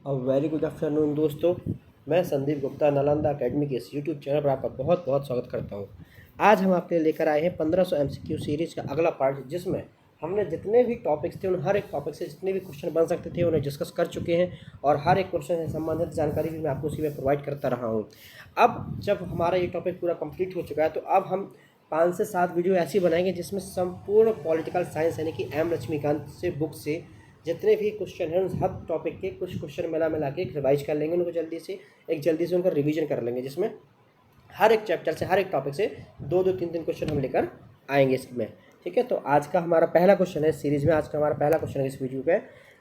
Very good afternoon दोस्तों। मैं Sandeep Gupta Nalanda academy के इस यूट्यूब चैनल पर आपका बहुत बहुत स्वागत करता हूं। आज हम आपके लिए लेकर आए हैं 1500 एमसीक्यू सीरीज़ का अगला पार्ट, जिसमें हमने जितने भी टॉपिक्स थे उन हर एक टॉपिक से जितने भी क्वेश्चन बन सकते थे उन्हें डिस्कस कर चुके हैं, और हर एक क्वेश्चन से संबंधित जानकारी भी मैं आपको उसी में प्रोवाइड करता रहा हूँ। अब जब हमारा ये टॉपिक पूरा कंप्लीट हो चुका है तो अब हम 5 से 7 वीडियो ऐसी बनाएंगे जिसमें संपूर्ण पॉलिटिकल साइंस यानी कि एम लक्ष्मीकांत से बुक से जितने भी क्वेश्चन हैं उन हर टॉपिक के कुछ क्वेश्चन मिला के एक रिवाइज कर लेंगे, उनको जल्दी से उनका रिवीजन कर लेंगे, जिसमें हर एक चैप्टर से हर एक टॉपिक से 2-2 3-3 क्वेश्चन हम लेकर आएंगे इसमें। ठीक है, तो आज का हमारा पहला क्वेश्चन है सीरीज़ में। आज का हमारा पहला क्वेश्चन है इस वीडियो पे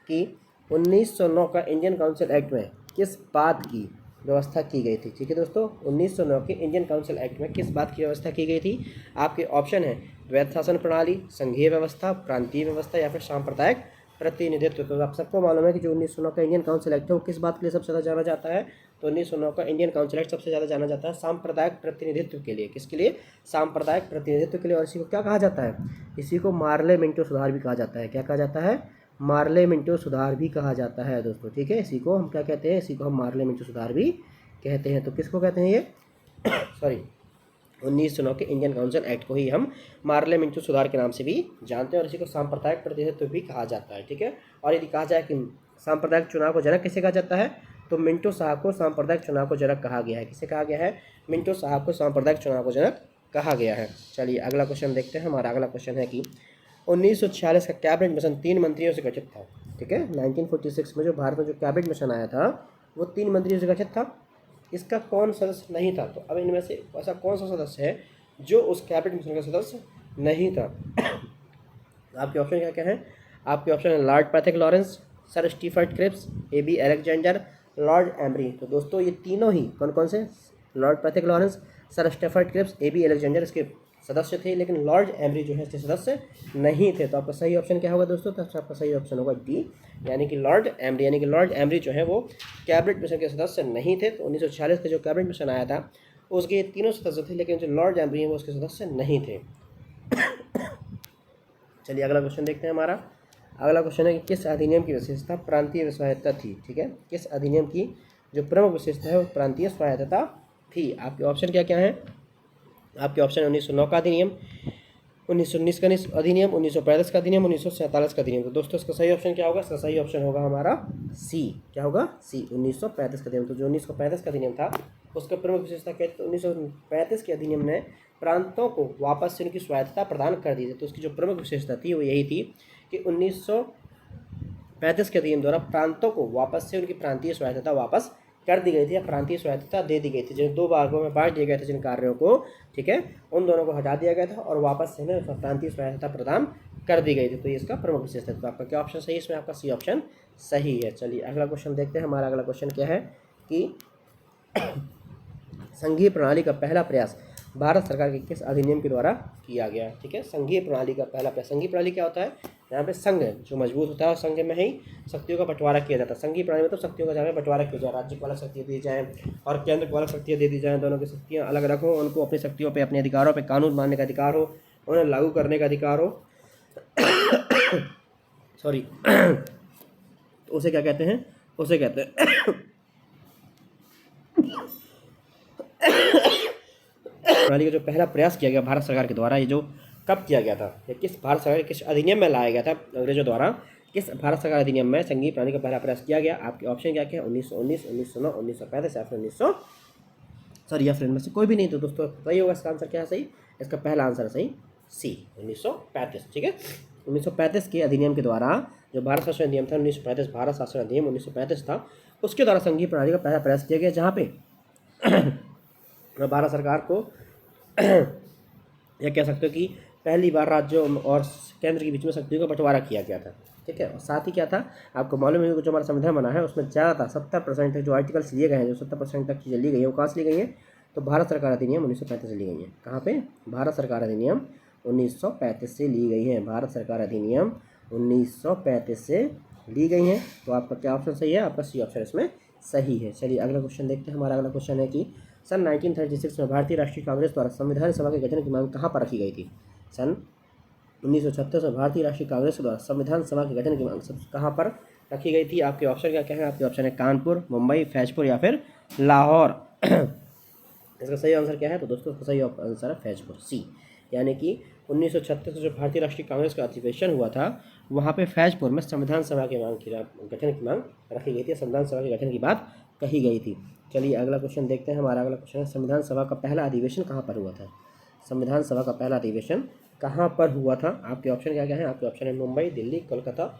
कि 1909 का इंडियन काउंसिल एक्ट में किस बात की व्यवस्था की गई थी। ठीक है दोस्तों, 1909 के इंडियन काउंसिल एक्ट में किस बात की व्यवस्था की गई थी। आपके ऑप्शन है द्वैध शासन प्रणाली, संघीय व्यवस्था, प्रांतीय व्यवस्था या फिर सांप्रदायिक प्रतिनिधित्व। तो आप सबको मालूम है कि जो 1909 का इंडियन काउंसिल एक्ट है वो किस बात के लिए सबसे ज़्यादा जाना जाता है। तो 1909 का इंडियन काउंसिल एक्ट सबसे ज़्यादा जाना जाता है सांप्रदायिक प्रतिनिधित्व के लिए। किसके लिए? सांप्रदायिक प्रतिनिधित्व के लिए। और इसी को क्या कहा जाता है? इसी को मार्ले मिंटो सुधार भी कहा जाता है। क्या कहा जाता है? मार्ले मिंटो सुधार भी कहा जाता है दोस्तों। ठीक है, इसी को हम क्या कहते हैं? इसी को हम मार्ले मिंटो सुधार भी कहते हैं। तो किसको कहते हैं ये? सॉरी, 1909 के इंडियन काउंसिल एक्ट को ही हम मार्ले मिंटो सुधार के नाम से भी जानते हैं, और इसी को सांप्रदायिक प्रतिनिधित्व भी कहा जाता है। ठीक है, और यदि कहा जाए कि सांप्रदायिक चुनाव को जनक किसे कहा जाता है, तो मिंटो साहब को सांप्रदायिक चुनाव को जनक कहा गया है। किसे कहा गया है? मिंटो साहब को सांप्रदायिक चुनाव को जनक कहा गया है। चलिए अगला क्वेश्चन देखते हैं। हमारा अगला क्वेश्चन है कि 1946 का कैबिनेट मिशन 3 मंत्रियों से गठित था। ठीक है, 1946 में जो भारत में जो कैबिनेट मिशन आया था वो 3 मंत्रियों से गठित था। इसका कौन सदस्य नहीं था? तो अब इनमें से ऐसा कौन सा सदस्य है जो उस कैबिनेट मिशन का सदस्य नहीं था? आपके ऑप्शन क्या क्या है? आपके ऑप्शन है Lord Pethick Lawrence, Sir Stafford Cripps, A B. Alexander, Lord Amery. तो दोस्तों ये तीनों ही कौन कौन से? Lord Pethick Lawrence, Sir Stafford Cripps, A B. Alexander इसके सदस्य थे, लेकिन लॉर्ड एमरी जो है इसके सदस्य नहीं थे। तो आपका सही ऑप्शन क्या होगा दोस्तों? तो आपका सही ऑप्शन होगा डी, यानी कि लॉर्ड एमरी। यानी कि लॉर्ड एमरी जो है वो कैबिनेट मिशन के सदस्य नहीं थे। तो 1946 का जो कैबिनेट मिशन आया था उसके ये तीनों सदस्य थे, लेकिन जो लॉर्ड एमरी हैं वो उसके सदस्य नहीं थे। चलिए अगला क्वेश्चन देखते हैं। हमारा अगला क्वेश्चन है कि किस अधिनियम की विशेषता प्रांतीय स्वायत्तता थी। ठीक है, किस अधिनियम की जो प्रमुख विशेषता है वो प्रांतीय स्वायत्तता थी। आपके ऑप्शन क्या क्या हैं? आपके ऑप्शन है 1909 का अधिनियम, 1919 का अधिनियम, 1935 का अधिनियम, 1947 का अधिनियम। तो दोस्तों इसका सही ऑप्शन क्या होगा? इसका सही ऑप्शन होगा हमारा सी। क्या होगा? सी, 1935 का अधिनियम। तो जो 1935 का अधिनियम था उसका प्रमुख विशेषता क्या थी? 1935 के अधिनियम ने प्रांतों को वापस से उनकी स्वायत्तता प्रदान कर दी थी। तो उसकी जो प्रमुख विशेषता थी वो यही थी कि 1935 के अधिनियम द्वारा प्रांतों को वापस से उनकी प्रांतीय स्वायत्तता वापस कर दी गई थी या प्रांतीय स्वायत्तता दे दी गई थी। जिन 2 भागों में बांट दिए गए थे जिन कार्यों को, ठीक है, उन दोनों को हटा दिया गया था और वापस से ना प्रांतीय स्वायत्तता प्रदान कर दी गई थी। तो ये इसका प्रमुख विशेषता है। तो आपका क्या ऑप्शन सही है इसमें? आपका सी ऑप्शन सही है। चलिए अगला क्वेश्चन देखते हैं। हमारा अगला क्वेश्चन क्या है कि संघीय प्रणाली का पहला प्रयास भारत सरकार के किस अधिनियम के द्वारा किया गया? ठीक है, संघीय प्रणाली का पहला प्रयास। संघीय प्रणाली क्या होता है? यहाँ पे संघ जो मजबूत होता है और संघ में ही शक्तियों का बंटवारा किया जाता है। संघीय प्रणाली में तो शक्तियों का जहाँ पे बंटवारा किया जाए, राज्य को अलग शक्तियाँ दी जाएँ और केंद्र को अलग शक्तियाँ दे दी जाएँ, दोनों की शक्तियाँ अलग अलग हो, उनको अपनी शक्तियों पर, अपने अधिकारों पर कानून मानने का अधिकार हो, उन्हें लागू करने का अधिकार हो। सॉरी तो उसे क्या कहते हैं? उसे कहते हैं प्रणाली का जो पहला प्रयास किया गया भारत सरकार के द्वारा, ये जो कब किया गया था, या किस भारत सरकार किस अधिनियम में लाया गया था अंग्रेजों द्वारा, किस भारत सरकार अधिनियम में संघीय प्रणाली का पहला प्रयास किया गया? आपके ऑप्शन क्या क्या है? 1919, 1909, 1935 या फिर 1900 सॉरी या फिर इनमें से कोई भी नहीं। तो दोस्तों सही होगा। इसका आंसर क्या है सही? इसका पहला आंसर है सही सी, 1935। ठीक है, 1935 के अधिनियम के द्वारा जो भारत शासन अधिनियम था, 1935 भारत शासन अधिनियम 1935 था, उसके द्वारा संघीय प्रणाली का पहला प्रयास किया गया, जहाँ पे भारत सरकार को यह कह सकते हो कि पहली बार राज्यों और केंद्र के बीच में शक्तियों का बंटवारा किया गया था। ठीक है, और साथ ही क्या था आपको मालूम है कि जो हमारा संविधान बना है उसमें ज़्यादातर 70% तक जो आर्टिकल्स लिए गए हैं, जो 70% तक चीज़ें ली गई हैं, वो कहाँ से ली गई हैं? तो भारत सरकार अधिनियम 1935 से ली गई हैं। कहाँ पे? भारत सरकार अधिनियम 1935 से ली गई हैं। भारत सरकार अधिनियम 1935 से ली गई हैं। तो आपका क्या ऑप्शन सही है? आपका सी ऑप्शन इसमें सही है। चलिए अगला क्वेश्चन देखते हैं। हमारा अगला क्वेश्चन है कि सन 1936 में भारतीय राष्ट्रीय कांग्रेस द्वारा संविधान सभा के गठन की मांग कहाँ पर रखी गई थी? सन 1936 में भारतीय राष्ट्रीय कांग्रेस द्वारा संविधान सभा के गठन की मांग कहाँ पर रखी गई थी। आपके ऑप्शन क्या क्या है? आपके ऑप्शन है कानपुर, मुंबई, फैजपुर या फिर लाहौर। इसका सही आंसर क्या है? तो दोस्तों इसका सही आंसर है फैजपुर, सी। यानी कि 1936 में जो भारतीय राष्ट्रीय कांग्रेस का अधिवेशन हुआ था, वहाँ पे फैजपुर में संविधान सभा की गठन की मांग रखी गई थी, संविधान सभा के गठन की बात कही गई थी। चलिए अगला क्वेश्चन देखते हैं। हमारा अगला क्वेश्चन है, संविधान सभा का पहला अधिवेशन कहाँ पर हुआ था? संविधान सभा का पहला अधिवेशन कहाँ पर हुआ था? आपके ऑप्शन क्या क्या है? आपके ऑप्शन है मुंबई, दिल्ली, कोलकाता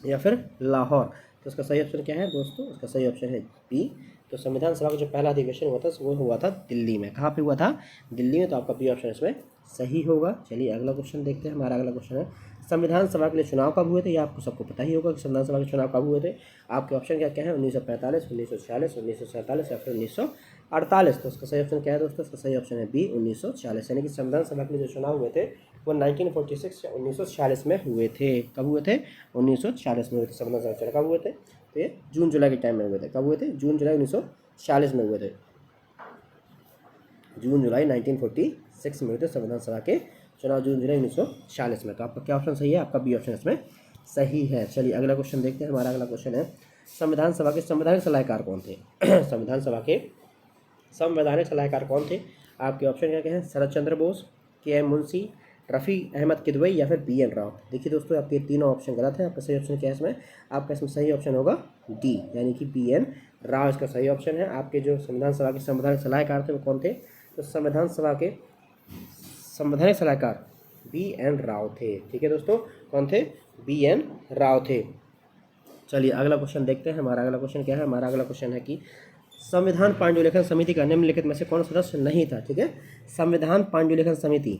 या फिर लाहौर। तो इसका सही ऑप्शन क्या है दोस्तों? इसका सही ऑप्शन है बी। तो संविधान सभा का जो पहला अधिवेशन हुआ था वो हुआ था दिल्ली में। कहाँ पे हुआ था? दिल्ली में। तो आपका बी ऑप्शन इसमें सही होगा। चलिए अगला क्वेश्चन देखते हैं। हमारा अगला क्वेश्चन है, संविधान सभा के लिए चुनाव कब हुए थे? ये आपको सबको पता ही होगा कि संविधान सभा के चुनाव कब हुए थे। आपके ऑप्शन क्या क्या है? 1945, 1946, 1947 या फिर 1948। तो इसका सही ऑप्शन क्या है दोस्तों? इसका सही ऑप्शन है बी, 1946। यानी कि संविधान सभा के लिए जो चुनाव हुए थे वो 1946 या 1946 में हुए थे। कब हुए थे? 1946 में हुए थे। संविधान सभा चुनाव कब हुए थे? तो ये जून जुलाई के टाइम में हुए थे। कब हुए थे? जून जुलाई 1946 में हुए थे। जून जुलाई 1946 में हुए थे संविधान सभा के चुनाव, जून जुलाई 1946 में। तो आपका क्या ऑप्शन सही है? आपका बी ऑप्शन इसमें सही है। चलिए अगला क्वेश्चन देखते हैं। हमारा अगला क्वेश्चन है, संविधान सभा के संवैधानिक सलाहकार कौन थे? संविधान सभा के संवैधानिक सलाहकार कौन थे? आपके ऑप्शन क्या क्या हैं? शरद चंद्र बोस, के.एम. मुंशी, रफ़ी अहमद किदवई या फिर बी.एन. राव। देखिए दोस्तों, आपके तीनों ऑप्शन गलत है। आपका सही ऑप्शन क्या है इसमें? आपका इसमें सही ऑप्शन होगा डी, यानी कि बी.एन. राव इसका सही ऑप्शन है। आपके जो संविधान सभा के संवैधानिक सलाहकार थे वो कौन थे? तो संविधान सभा के संवैधानिक सलाहकार बी.एन. राव थे। ठीक है दोस्तों, कौन थे? बी.एन. राव थे। चलिए अगला क्वेश्चन देखते हैं। हमारा अगला क्वेश्चन क्या है? हमारा अगला क्वेश्चन है कि संविधान पांडुलिखन समिति का निम्नलिखित में से कौन सदस्य नहीं था? ठीक है, संविधान पांडुलिखन समिति,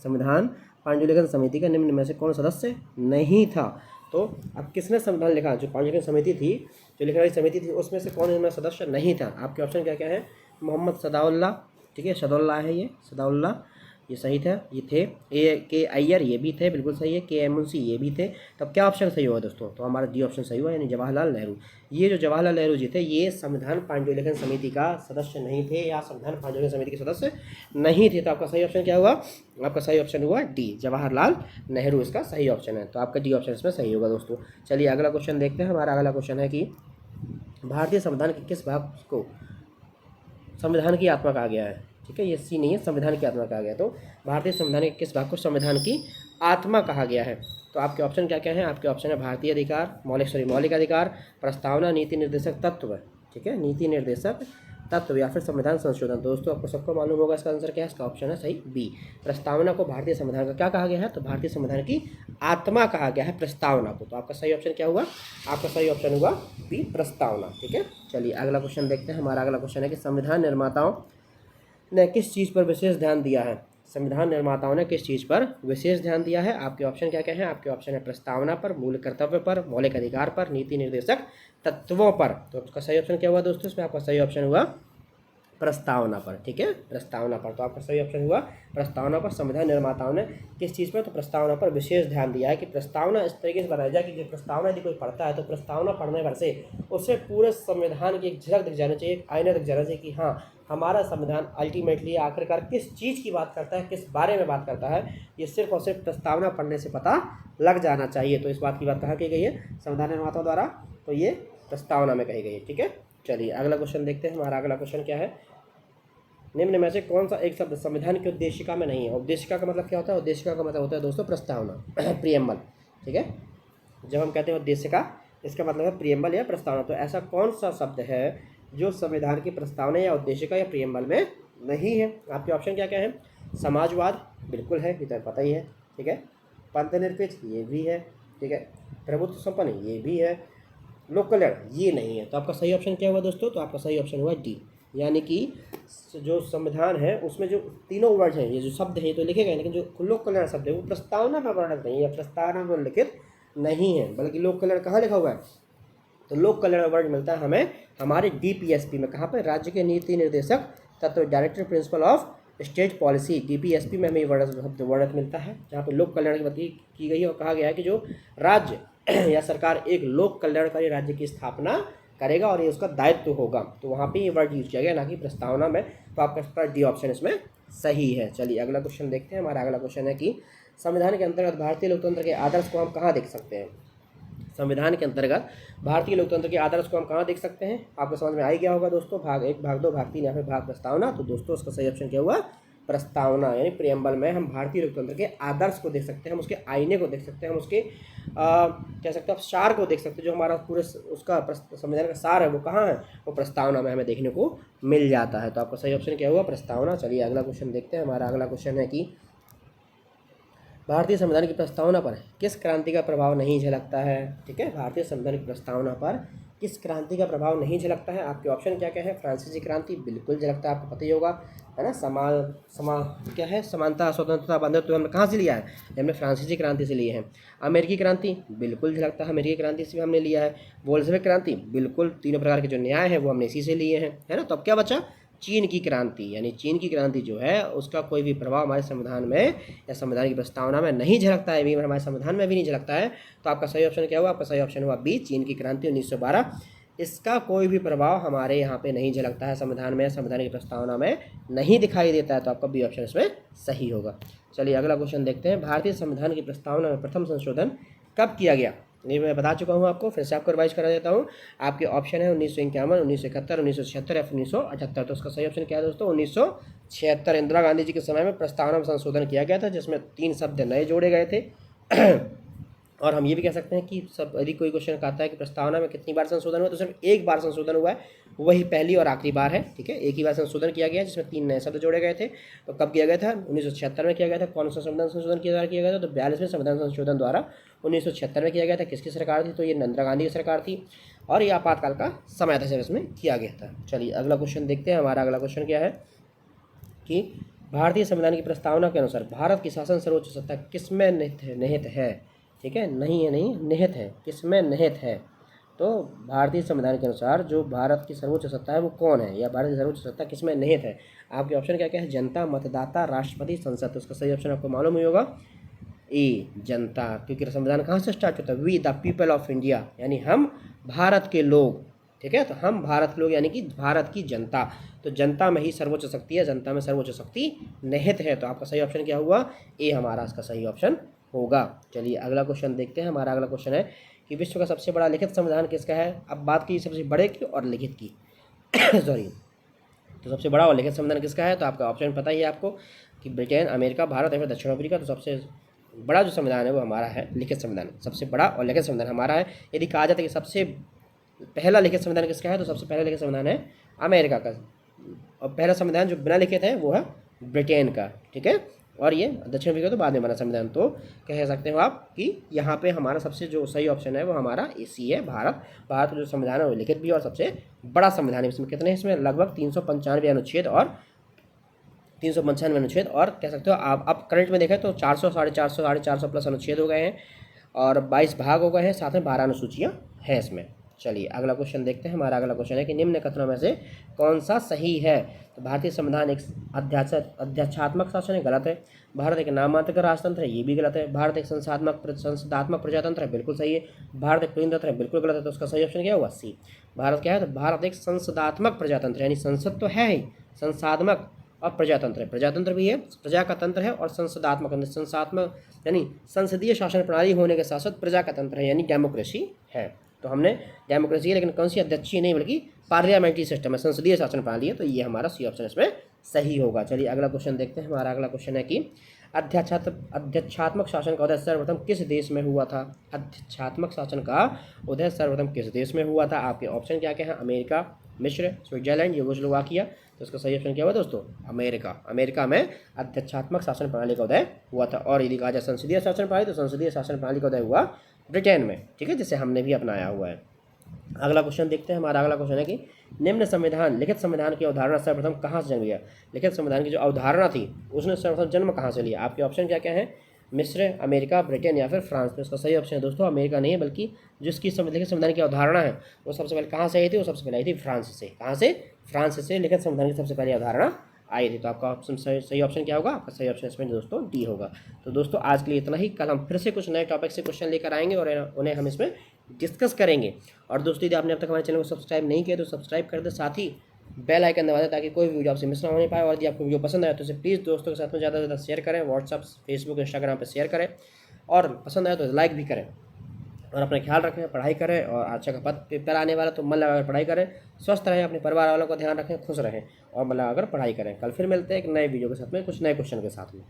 संविधान पांडुलिखन समिति का निम्न में से कौन सदस्य नहीं था? तो अब किसने संविधान लिखा? जो पांडुलिखन समिति थी, जो लिखने वाली समिति थी, उसमें से कौन इनमें सदस्य नहीं था? आपके ऑप्शन क्या क्या है? मोहम्मद सदाउल्लाह, ठीक है, सदाउल्लाह है ये, सदाउल्लाह ये सही था, ये थे। के अय्यर ये भी थे, बिल्कुल सही है। के.एम. मुंशी ये भी थे। तब क्या ऑप्शन सही होगा दोस्तों? तो हमारा डी ऑप्शन सही हुआ, यानी जवाहरलाल नेहरू। ये जो जवाहरलाल नेहरू जी थे, ये संविधान पांडुलिखन समिति का सदस्य नहीं थे, या संविधान पांडुलिखन समिति के सदस्य नहीं थे। तो आपका सही ऑप्शन क्या हुआ? आपका सही ऑप्शन हुआ डी, जवाहरलाल नेहरू इसका सही ऑप्शन है। तो आपका डी ऑप्शन इसमें सही होगा दोस्तों। चलिए अगला क्वेश्चन देखते हैं। हमारा अगला क्वेश्चन है कि भारतीय संविधान के किस भाग को संविधान की आत्मा कहा गया है? ठीक है, ये सी नहीं है, संविधान की आत्मा कहा गया। तो भारतीय संविधान के किस भाग को संविधान की आत्मा कहा गया है? तो आपके ऑप्शन क्या क्या हैं? आपके ऑप्शन है भारतीय अधिकार, मौलिक अधिकार, प्रस्तावना, नीति निर्देशक तत्व। ठीक है, नीति निर्देशक तत्व या फिर संविधान संशोधन। दोस्तों आपको सबको मालूम होगा इसका आंसर क्या है? इसका ऑप्शन है सही बी, प्रस्तावना को भारतीय संविधान का क्या कहा गया है? तो भारतीय संविधान की आत्मा कहा गया है प्रस्तावना को। तो आपका सही ऑप्शन क्या हुआ? आपका सही ऑप्शन हुआ बी, प्रस्तावना। ठीक है, चलिए अगला क्वेश्चन देखते हैं। हमारा अगला क्वेश्चन है कि संविधान निर्माताओं ने किस चीज़ पर विशेष ध्यान दिया है? संविधान निर्माताओं ने किस चीज़ पर विशेष ध्यान दिया है? आपके ऑप्शन क्या क्या हैं? आपके ऑप्शन है प्रस्तावना पर, मूल कर्तव्य पर, मौलिक अधिकार पर, नीति निर्देशक तत्वों पर। तो उसका सही ऑप्शन क्या हुआ दोस्तों? इसमें आपका सही ऑप्शन हुआ प्रस्तावना पर। ठीक है, प्रस्तावना पर। तो आपका सही ऑप्शन हुआ प्रस्तावना पर। संविधान निर्माताओं ने किस चीज़ पर? तो प्रस्तावना पर विशेष ध्यान दिया है कि प्रस्तावना इस तरीके से बनाई जाए कि जो प्रस्तावना यदि कोई पढ़ता है तो प्रस्तावना पढ़ने भर से उससे पूरे संविधान की एक झलक दिख जानी चाहिए, एक आईना दिख जाना चाहिए कि हाँ, हमारा संविधान अल्टीमेटली आखिरकार किस चीज़ की बात करता है, किस बारे में बात करता है, ये सिर्फ और सिर्फ प्रस्तावना पढ़ने से पता लग जाना चाहिए। तो इस बात की बात कहाँ की गई है? संविधान निर्माताओं द्वारा। तो ये प्रस्तावना में कही गई है। ठीक है, चलिए अगला क्वेश्चन देखते हैं। हमारा अगला क्वेश्चन क्या है? निम्न में से कौन सा एक शब्द संविधान की उद्देशिका में नहीं है? उद्देशिका का मतलब क्या होता है? उद्देशिका का मतलब होता है दोस्तों प्रस्तावना, प्रियम्बल। ठीक है, जब हम कहते हैं उद्देशिका, इसका मतलब है प्रियम्बल या प्रस्तावना। तो ऐसा कौन सा शब्द है जो संविधान की प्रस्तावना या उद्देशिका या प्रियम्बल में नहीं है? आपके ऑप्शन क्या क्या है? समाजवाद बिल्कुल है, ये तो पता ही है। ठीक है, पंथनिरपेक्ष ये भी है। ठीक है, प्रभुत्व संपन्न ये भी है, लोक कल्याण ये नहीं है। तो आपका सही ऑप्शन क्या हुआ दोस्तों? तो आपका सही ऑप्शन हुआ डी, यानी कि जो संविधान है उसमें जो तीनों वर्ड हैं, ये जो शब्द हैं, तो लिखे गए, लेकिन जो लोक कल्याण शब्द है वो प्रस्तावना में वर्णित नहीं है, प्रस्तावना में लिखित नहीं है, बल्कि लोक कल्याण कहाँ लिखा हुआ है? तो लोक कल्याण वर्ड मिलता है हमें हमारे DPSP में। कहाँ पर? राज्य के नीति निर्देशक तत्व, director principle of state policy, DPSP में हमें शब्द वर्णित मिलता है, जहाँ पर लोक कल्याण की बात की गई है और कहा गया है कि जो राज्य या सरकार एक लोक कल्याणकारी राज्य की स्थापना करेगा और ये उसका दायित्व होगा। तो वहाँ पे ये वर्ड यूज किया गया, ना कि प्रस्तावना में। तो आपका डी ऑप्शन इसमें सही है। चलिए अगला क्वेश्चन देखते हैं। हमारा अगला क्वेश्चन है कि संविधान के अंतर्गत भारतीय लोकतंत्र के आदर्श को हम कहाँ देख सकते हैं? संविधान के अंतर्गत भारतीय लोकतंत्र के आदर्श को हम कहाँ देख सकते हैं? आपको समझ में आ ही गया होगा दोस्तों, भाग 1, भाग 2, भाग 3 या फिर भाग प्रस्तावना। तो दोस्तों उसका सही ऑप्शन क्या हुआ? प्रस्तावना, यानी प्रियम्बल में हम भारतीय लोकतंत्र के आदर्श को देख सकते हैं, हम उसके आईने को देख सकते हैं, हम उसके कह सकते हैं आप सार को देख सकते हैं। जो हमारा पूरे उसका संविधान का सार है वो कहाँ है? वो प्रस्तावना में हमें देखने को मिल जाता है। तो आपका सही ऑप्शन क्या हुआ? प्रस्तावना। चलिए अगला क्वेश्चन देखते हैं। हमारा अगला क्वेश्चन है कि भारतीय संविधान की प्रस्तावना पर किस क्रांति का प्रभाव नहीं झलकता है? ठीक है, भारतीय संविधान की प्रस्तावना पर किस क्रांति का प्रभाव नहीं झलकता है? आपके ऑप्शन क्या क्या है? फ्रांसीसी क्रांति बिल्कुल झलकता है, आपको पता ही होगा, है ना। क्या है? समानता, स्वतंत्रता, बंधुत्व हमने कहाँ से लिया है? हमने फ्रांसीसी क्रांति से लिए हैं। अमेरिकी क्रांति बिल्कुल झलकता है, अमेरिकी क्रांति से भी हमने लिया है। बोल्शेविक क्रांति बिल्कुल, तीनों प्रकार के जो न्याय है वो हमने इसी से लिए हैं, है ना। तो अब क्या बचा? चीन की क्रांति, यानी चीन की क्रांति जो है उसका कोई भी प्रभाव हमारे संविधान में या संविधान की प्रस्तावना में नहीं झलकता है, भी हमारे संविधान में भी नहीं झलकता है। तो आपका सही ऑप्शन क्या हुआ? आपका सही ऑप्शन हुआ बी, चीन की क्रांति 1912। इसका कोई भी प्रभाव हमारे यहाँ पे नहीं झलकता है, संविधान में, संविधान की प्रस्तावना में नहीं दिखाई देता है। तो आपका बी ऑप्शन इसमें सही होगा। चलिए अगला क्वेश्चन देखते हैं। भारतीय संविधान की प्रस्तावना में प्रथम संशोधन कब किया गया? ये मैं बता चुका हूँ आपको, फिर से आपको रिवाइज करा देता हूँ। आपके ऑप्शन है 1951, 1971, 1976 या 1978। तो उसका सही ऑप्शन क्या है दोस्तों? 1976। इंदिरा गांधी जी के समय में प्रस्तावना में संशोधन किया गया था, जिसमें 3 शब्द नए जोड़े गए थे। और हम ये भी कह सकते हैं कि सब यदि कोई क्वेश्चन आता है कि प्रस्तावना में कितनी बार संशोधन हुआ, तो सिर्फ एक बार संशोधन हुआ है, वही पहली और आखिरी बार है। ठीक है, एक ही बार संशोधन किया गया जिसमें 3 नए शब्द जोड़े गए थे। तो कब किया गया था? 1976 में किया गया था। कौन सा संविधान संशोधन के द्वारा किया गया था? तो 42वें संविधान संशोधन द्वारा 1976 में किया गया था। किसकी सरकार थी? तो ये इंदिरा गांधी की सरकार थी, और ये आपातकाल का समय था जब इसमें किया गया था। चलिए अगला क्वेश्चन देखते हैं। हमारा अगला क्वेश्चन क्या है कि भारतीय संविधान की प्रस्तावना के अनुसार भारत की शासन सर्वोच्च सत्ता किसमें निहित है? ठीक है, नहीं है, नहीं निहित है, किसमें निहित है? तो भारतीय संविधान के अनुसार जो भारत की सर्वोच्च सत्ता है वो कौन है, या भारत की सर्वोच्च सत्ता किसमें निहित है? आपके ऑप्शन क्या क्या है? जनता, मतदाता, राष्ट्रपति, संसद। तो उसका सही ऑप्शन आपको मालूम ही होगा, ए, जनता। क्योंकि संविधान कहाँ से स्टार्ट होता है? We the people of India, यानी हम भारत के लोग। ठीक है, तो हम भारत के लोग यानी कि भारत की जनता। तो जनता में ही सर्वोच्च शक्ति है, जनता में सर्वोच्च शक्ति निहित है। तो आपका सही ऑप्शन क्या हुआ? ए हमारा इसका सही ऑप्शन होगा। चलिए अगला क्वेश्चन देखते हैं। हमारा अगला क्वेश्चन है कि विश्व का सबसे बड़ा लिखित संविधान किसका है? अब बात की सबसे बड़े की और लिखित की सॉरी। तो सबसे बड़ा और लिखित संविधान किसका है? तो आपका ऑप्शन पता ही है आपको कि ब्रिटेन, अमेरिका, भारत या फिर दक्षिण अफ्रीका। तो सबसे बड़ा जो संविधान है वो हमारा है लिखित संविधान। सबसे बड़ा और लिखित संविधान हमारा है। यदि कहा जाता है कि सबसे पहला लिखित संविधान किसका है, तो सबसे पहला लिखित संविधान है अमेरिका का, और पहला संविधान जो बिना लिखित है वो है ब्रिटेन का। ठीक है, और ये दक्षिण अफ्रीका तो बाद में बना संविधान। तो कह सकते हो आप कि यहाँ पे हमारा सबसे जो सही ऑप्शन है वो हमारा एसी है, भारत। भारत का जो संविधान है वो लिखित भी है और सबसे बड़ा संविधान है। इसमें कितने, इसमें लगभग 395 अनुच्छेद और 395 अनुच्छेद, और कह सकते हो आप अब करंट में देखें तो 400, 450 प्लस अनुच्छेद हो गए हैं, और 22 भाग हो गए हैं, साथ में 12 अनुसूचियाँ हैं इसमें। चलिए अगला क्वेश्चन देखते हैं। हमारा अगला क्वेश्चन है कि निम्न कथनों में से कौन सा सही है? तो भारतीय संविधान एक अध्यक्षात्मक शासन है, गलत है। भारत एक नाममात्र का राजतंत्र है, ये भी गलत है। भारत एक संसदात्मक प्रजातंत्र है, बिल्कुल सही है। भारत एक प्रजातंत्र है, बिल्कुल गलत है। तो उसका सही ऑप्शन क्या हुआ? सी। भारत क्या है? तो भारत एक संसदात्मक प्रजातंत्र, यानी संसद तो है ही, संसात्मक और प्रजातंत्र है। प्रजातंत्र भी है, प्रजा का तंत्र है, और संसदात्मक संसात्मक यानी संसदीय शासन प्रणाली होने के साथ साथ प्रजा का तंत्र है, यानी डेमोक्रेसी है। तो हमने डेमोक्रेसी है, लेकिन कौन सी? अध्यक्षीय नहीं, बल्कि पार्लियामेंट्री सिस्टम है, संसदीय शासन प्रणाली है। तो ये हमारा सी ऑप्शन इसमें सही होगा। चलिए अगला क्वेश्चन देखते हैं। हमारा अगला क्वेश्चन है कि अध्यक्षात्मक शासन का उदय सर्वप्रथम किस देश में हुआ था? अध्यक्षात्मक शासन का उदय सर्वप्रथम किस देश में हुआ था? आपके ऑप्शन क्या क्या है? अमेरिका, मिस्र, स्विट्जरलैंड, यूगोस्लोवाकिया। तो इसका सही ऑप्शन क्या हुआ दोस्तों? अमेरिका। अमेरिका में अध्यक्षात्मक शासन प्रणाली का उदय हुआ था। और यदि कहा जाए संसदीय शासन प्रणाली, तो संसदीय शासन प्रणाली का उदय हुआ ब्रिटेन में। ठीक है, जिसे हमने भी अपनाया हुआ है। अगला क्वेश्चन देखते हैं। हमारा अगला क्वेश्चन है कि निम्न संविधान, लिखित संविधान की अवधारणा सर्वप्रथम कहाँ से जन्म लिया? लिखित संविधान की जो अवधारणा थी उसने सर्वप्रथम जन्म कहाँ से लिया? आपके ऑप्शन क्या क्या है? मिस्र, अमेरिका, ब्रिटेन या फिर फ्रांस। तो इसका सही ऑप्शन है दोस्तों अमेरिका नहीं है, बल्कि जिसकी लिखित संविधान की अवधारणा है वो सबसे पहले कहाँ से आई थी? वो सबसे पहले आई थी फ्रांस से। कहाँ से? फ्रांस से लिखित संविधान की सबसे पहली अवधारणा आई थी। तो आपका ऑप्शन सही ऑप्शन क्या होगा? आपका सही ऑप्शन इसमें दोस्तों डी होगा। तो दोस्तों आज के लिए इतना ही। कल हम फिर से कुछ नए टॉपिक से क्वेश्चन लेकर आएंगे और उन्हें हम इसमें डिस्कस करेंगे। और दोस्तों यदि आपने अब तक हमारे चैनल को सब्सक्राइब नहीं किया तो सब्सक्राइब कर दे, साथ ही बेल आइकन दबा दें ताकि कोई भी वीडियो आपसे मिस ना होने पाए। और यदि आपको वीडियो पसंद आए तो इसे प्लीज़ दोस्तों के साथ में ज़्यादा से ज़्यादा शेयर करें, व्हाट्सअप, फेसबुक, इंस्टाग्राम पर शेयर करें, और पसंद आए तो लाइक भी करें। और अपना ख्याल रखें, पढ़ाई करें और अच्छा का पद पेपर आने वाला तो मन लगाकर पढ़ाई करें, स्वस्थ रहें, अपने परिवार वालों का ध्यान रखें, खुश रहें और मन लगाकर पढ़ाई करें। कल फिर मिलते हैं एक नए वीडियो के साथ में, कुछ नए क्वेश्चन के साथ में।